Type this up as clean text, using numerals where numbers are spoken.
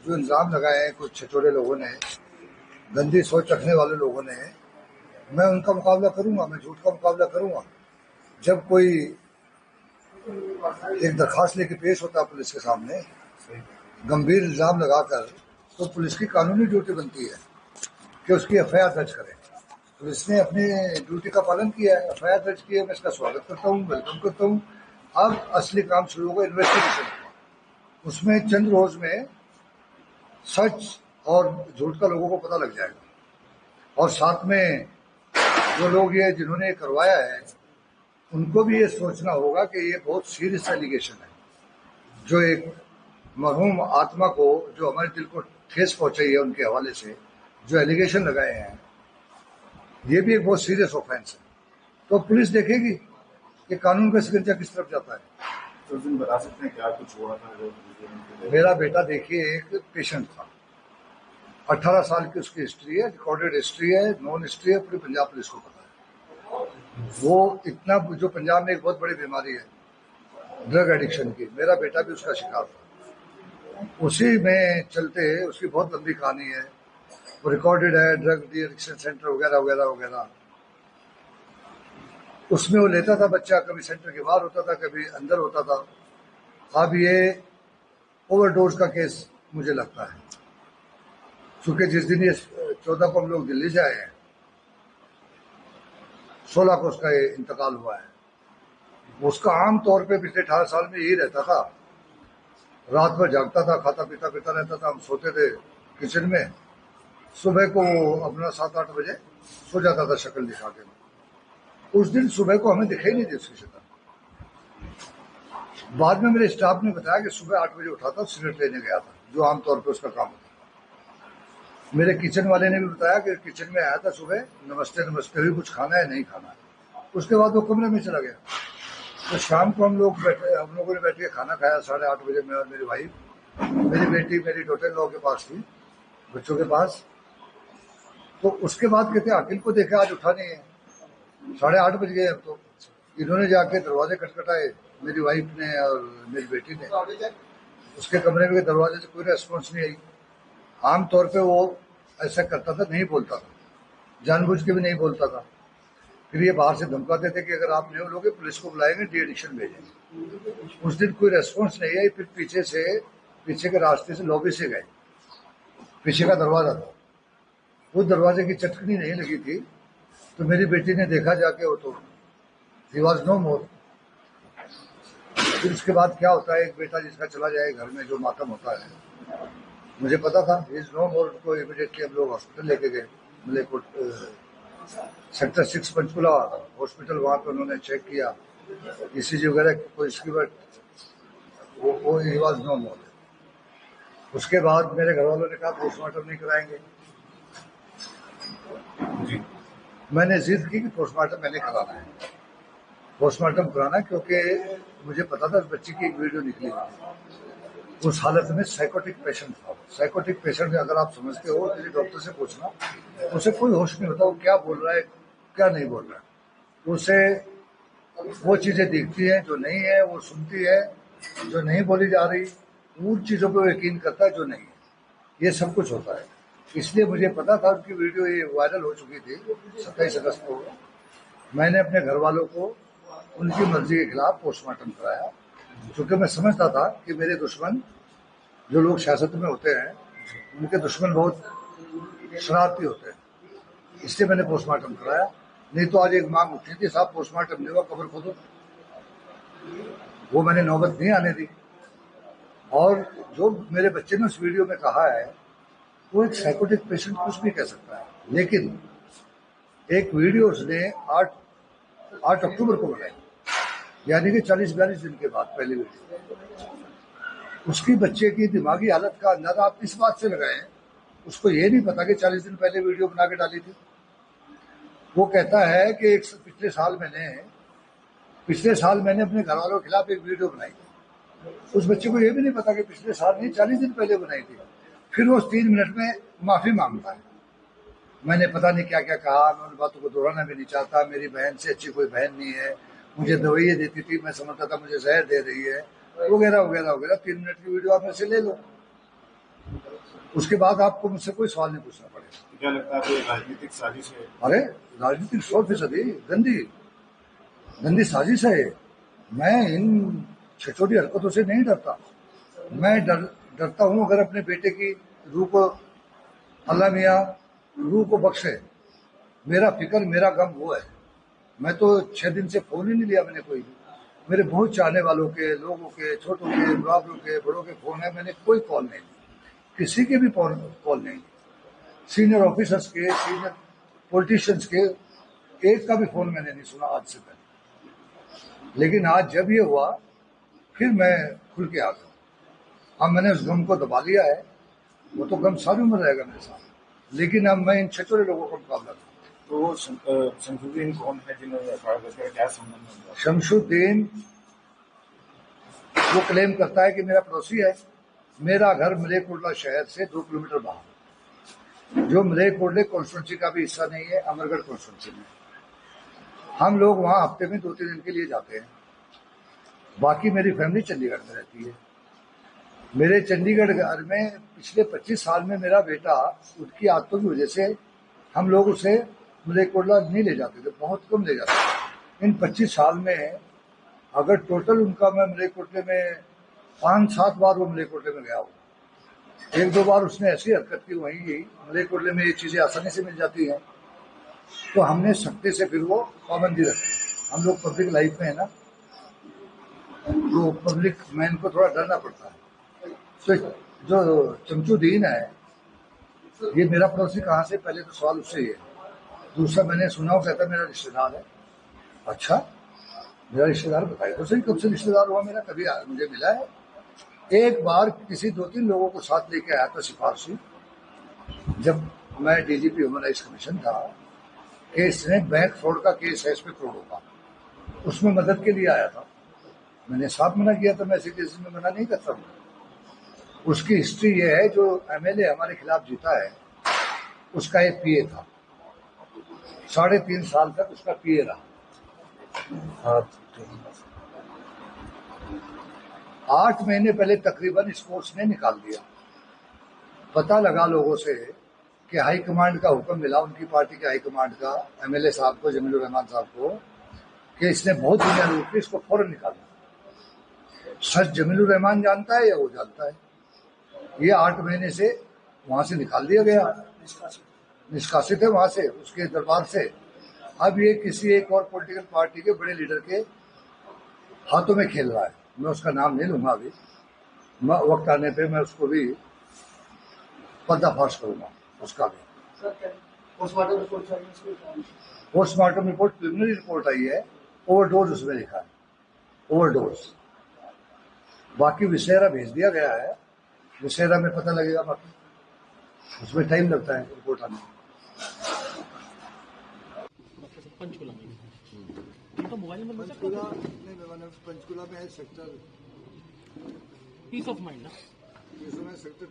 जो इल्ज़ाम लगाए हैं कुछ छिछोरे लोगों ने, गंदी सोच रखने वाले लोगों ने, मैं उनका मुकाबला करूंगा, मैं झूठ का मुकाबला करूंगा। जब कोई एक दरखास्त लेके पेश होता है पुलिस के सामने गंभीर इल्ज़ाम लगाकर, तो पुलिस की कानूनी ड्यूटी बनती है कि उसकी एफआईआर दर्ज करें। पुलिस ने अपनी ड्यूटी का पालन किया है, एफआईआर दर्ज की है, मैं इसका स्वागत करता हूँ, वेलकम करता हूँ। अब असली काम शुरू होगा, इन्वेस्टिगेशन। उसमें चंद रोज में सच और झूठ का लोगों को पता लग जाएगा। और साथ में जो लोग ये जिन्होंने करवाया है उनको भी ये सोचना होगा कि ये बहुत सीरियस एलिगेशन है। जो एक मरहूम आत्मा को, जो हमारे दिल को ठेस पहुंचाई है, उनके हवाले से जो एलिगेशन लगाए हैं, ये भी एक बहुत सीरियस ऑफेंस है। तो पुलिस देखेगी कि कानून का शिकंजा किस तरफ जाता है। तो दिन बता सकते हैं क्या कुछ हुआ था? मेरा बेटा देखिए एक पेशेंट था, 18 साल की उसकी हिस्ट्री है, रिकॉर्डेड हिस्ट्री है, नॉन हिस्ट्री है, पूरी पंजाब पुलिस को पता है। वो इतना, जो पंजाब में एक बहुत बड़ी बीमारी है ड्रग एडिक्शन की, मेरा बेटा भी उसका शिकार था। उसी में चलते उसकी बहुत लंबी कहानी है, वो रिकॉर्डेड है, ड्रग डी एडिक्शन सेंटर वगैरह वगैरह वगैरह। उसमें वो लेता था बच्चा, कभी सेंटर के बाहर होता था, कभी अंदर होता था। अब ये ओवरडोज का केस मुझे लगता है, क्योंकि जिस दिन ये 14 को हम लोग दिल्ली से आए हैं, 16 को उसका ये इंतकाल हुआ है। उसका आम तौर पे पिछले 18 साल में यही रहता था, रात भर जागता था, खाता पीता पीता रहता था, हम सोते थे किचन में, सुबह को अपना 7-8 बजे सो जाता था शक्ल दिखा के। उस दिन सुबह को हमें दिखाई नहीं दी उसकी शक्ल। बाद में मेरे स्टाफ ने बताया कि सुबह 8 बजे उठा था, सिगरेट लेने गया था, जो आमतौर पर उसका काम होता है। मेरे किचन वाले ने भी बताया कि किचन में आया था सुबह, नमस्ते नमस्ते हुई, कुछ खाना है नहीं खाना है। उसके बाद वो कमरे में चला गया। तो शाम को हम लोगों ने बैठ के खाना खाया 8:30 बजे, मैं और मेरी वाइफ, मेरी बेटी मेरी डॉटर इन लोगों के पास थी, बच्चों के पास। तो उसके बाद कहते अखिल को देखा, आज उठा नहीं है, 8:30 बज गए। अब तो इन्होंने जाके दरवाजे खटखटाए, मेरी वाइफ ने और मेरी बेटी ने। उसके कमरे में दरवाजे से कोई रेस्पॉन्स नहीं आई। आमतौर पे वो ऐसा करता था, नहीं बोलता था, जानबूझ के भी नहीं बोलता था। फिर ये बाहर से धमकाते थे कि अगर आप नहीं बोलोगे पुलिस को बुलाएंगे, डी एडिक्शन भेजेंगे। उस दिन कोई रेस्पॉन्स नहीं आई। फिर पीछे के रास्ते से लॉबी से गए, पीछे का दरवाजा था, वो दरवाजे की चटकनी नहीं लगी थी। तो मेरी बेटी ने देखा जाके, वो तो ही वॉज नो मोर। फिर उसके बाद क्या होता है, एक बेटा जिसका चला जाए घर में, जो मातम होता है, मुझे पता था ही इज नो मोर। को इमीडिएटली हम लोग हॉस्पिटल लेके गए, मलेरकोट सेक्टर 6 पंचकुला हॉस्पिटल। वहां पर उन्होंने चेक किया, ईसीजी वगैरह कोई इसकी, बट वो ही वॉज नो मोर। उसके बाद मेरे घर वालों ने कहा पोस्टमार्टम नहीं कराएंगे। मैंने जिद की कि पोस्टमार्टम मैंने कराना है, पोस्टमार्टम कराना है, क्योंकि मुझे पता था बच्ची की एक वीडियो निकली उस हालत में। साइकोटिक पेशेंट था। साइकोटिक पेशेंट अगर आप समझते हो, किसी डॉक्टर से पूछना, उसे कोई होश नहीं होता वो क्या बोल रहा है क्या नहीं बोल रहा है। उसे वो चीजें दिखती हैं जो नहीं है, वो सुनती है जो नहीं बोली जा रही, उन चीजों पर यकीन करता है जो नहीं है। ये सब कुछ होता है। इसलिए मुझे पता था उनकी वीडियो ये वायरल हो चुकी थी 27 अगस्त को। मैंने अपने घर वालों को उनकी मर्जी के खिलाफ पोस्टमार्टम कराया, क्योंकि मैं समझता था कि मेरे दुश्मन, जो लोग सियासत में होते हैं, उनके दुश्मन बहुत शरारती होते हैं। इसलिए मैंने पोस्टमार्टम कराया। नहीं तो आज एक मांग उठी थी, साहब पोस्टमार्टम नहीं हुआ, कब्र खोदो। वो मैंने नौबत नहीं आने दी। और जो मेरे बच्चे ने उस वीडियो में कहा है, वो एक साइकोटिक पेशेंट कुछ भी कह सकता है, लेकिन एक वीडियो उसने 8 अक्टूबर को बनाई, यानी कि 40-42 दिन के बाद पहली वीडियो। उसकी बच्चे की दिमागी हालत का अंदाजा आप इस बात से लगाएं, उसको ये नहीं पता कि 40 दिन पहले वीडियो बना के डाली थी। वो कहता है कि पिछले साल मैंने अपने घर वालों के खिलाफ एक वीडियो बनाई थी। उस बच्चे को ये भी नहीं पता कि पिछले साल नहीं, 40 दिन पहले बनाई थी। फिर वो 3 मिनट में माफी मांगता है, मैंने पता नहीं क्या क्या कहा, मैं उन बातों को दोहराना भी नहीं चाहता, मेरी बहन से अच्छी कोई बहन नहीं है, मुझे दवाइयाँ देती थी, मैं समझता था मुझे जहर दे रही है, वगैरह वगैरह वगैरह। 3 मिनट की वीडियो आप में से ले लो। उसके बाद आपको मुझसे कोई सवाल नहीं पूछना पड़ेगा। तो क्या लगता है कोई राजनीतिक साजिश है? अरे राजनीतिक 100% गंदी गंदी साजिश है ये। मैं इन छिछोटी हरकतों से नहीं डरता। मैं डरता हूं अगर अपने बेटे की रूह को अल्लाह मियाँ रूह को बख्शे। मेरा फिक्र मेरा गम वो है। मैं तो 6 दिन से फोन ही नहीं लिया मैंने कोई भी। मेरे बहुत चाहने वालों के, लोगों के, छोटों के, बुढ़ापों के, बड़ों के फोन है, मैंने कोई कॉल नहीं ली, किसी के भी कॉल नहीं ली। सीनियर ऑफिसर्स के, सीनियर पॉलिटिशियंस के एक का भी फोन मैंने नहीं सुना आज से पहले। लेकिन आज जब ये हुआ फिर मैं खुल के आ गया। अब मैंने उस गम को दबा लिया है। वो तो गम सारी उम्र रहेगा मेरे साथ, लेकिन अब मैं इन छिछोरे लोगों का मुकाबला करूँ। तो वो शमशुद्दीन कौन है जिन्होंने एफआईआर दर्ज किया, क्या संबंध है उनका? शमशुद्दीन वो क्लेम करता है कि मेरा पड़ोसी है। मेरा घर मलेरकोटला शहर से 2 किलोमीटर बाहर, जो मलेरकोटले कॉन्स्टिट्यूंसी का भी हिस्सा नहीं है, अमरगढ़ कॉन्स्टिट्यूंसी में। हम लोग वहां हफ्ते में 2-3 दिन के लिए जाते हैं। बाकी मेरी फैमिली चंडीगढ़ में रहती है। मेरे चंडीगढ़ घर में पिछले 25 साल में मेरा बेटा, उसकी आदतों की वजह से हम लोग उसे मलेरकोटला नहीं ले जाते थे, बहुत कम ले जाते थे। इन 25 साल में अगर टोटल उनका मैं मलेरकोटले में 5-7 बार वो मलेरकोटले में गया हूँ। 1-2 बार उसने ऐसी हरकत की, वहीं मलेरकोटले में ये चीजें आसानी से मिल जाती हैं, तो हमने सख्ती से फिर वो पाबंदी रखी। हम लोग पब्लिक लाइफ में है ना, तो पब्लिक मैन को थोड़ा डरना पड़ता है। तो जो शमशुद्दीन है, ये मेरा पड़ोसी कहाँ से, पहले तो सवाल उससे ही है। दूसरा, मैंने सुना वो कहता मेरा रिश्तेदार है। अच्छा, मेरा रिश्तेदार बताया तो सही, कब से रिश्तेदार हुआ मेरा, कभी मुझे मिला है? एक बार किसी 2-3 लोगों को साथ लेके आया था सिफारशी, जब मैं डीजीपी ह्यूमन राइट्स कमीशन था। केस ने बैंक फ्रॉड का केस है, इस पे करोड़ों का, उसमें मदद के लिए आया था। मैंने साफ मना किया था, मैं ऐसे केस में मना नहीं करता हूँ। उसकी हिस्ट्री ये है, जो एमएलए हमारे खिलाफ जीता है उसका एक पीए था, 3.5 साल तक उसका पीए रहा। 8 महीने पहले तकरीबन स्पोर्ट्स ने निकाल दिया। पता लगा लोगों से कि हाई कमांड का हुक्म मिला, उनकी पार्टी के हाई कमांड का, एमएलए साहब को, जमीलुर रहमान साहब को, कि इसने बहुत दुनिया लूट ली, इसको फौरन निकालना। सच जमीलुर रहमान जानता है या वो जानता है? ये 8 महीने से वहां से निकाल दिया गया, निष्कासित है वहां से, उसके दरबार से। अब ये किसी एक और पॉलिटिकल पार्टी के बड़े लीडर के हाथों में खेल रहा है। मैं उसका नाम नहीं लूंगा अभी, वक्त आने पे मैं उसको भी पर्दाफाश करूंगा उसका भी। पोस्टमार्टम रिपोर्ट, प्रिलिमिनरी रिपोर्ट आई है, ओवरडोज उसमें लिखा है, ओवरडोज। बाकी विशेरा भेज दिया गया है, विशेरा में पता लगेगा, बाकी उसमें टाइम लगता है रिपोर्ट आने में। पंचकुला में तो मोबाइल नंबर पंचकुला में है सेक्टर पीस ऑफ माइंड ना, सेक्टर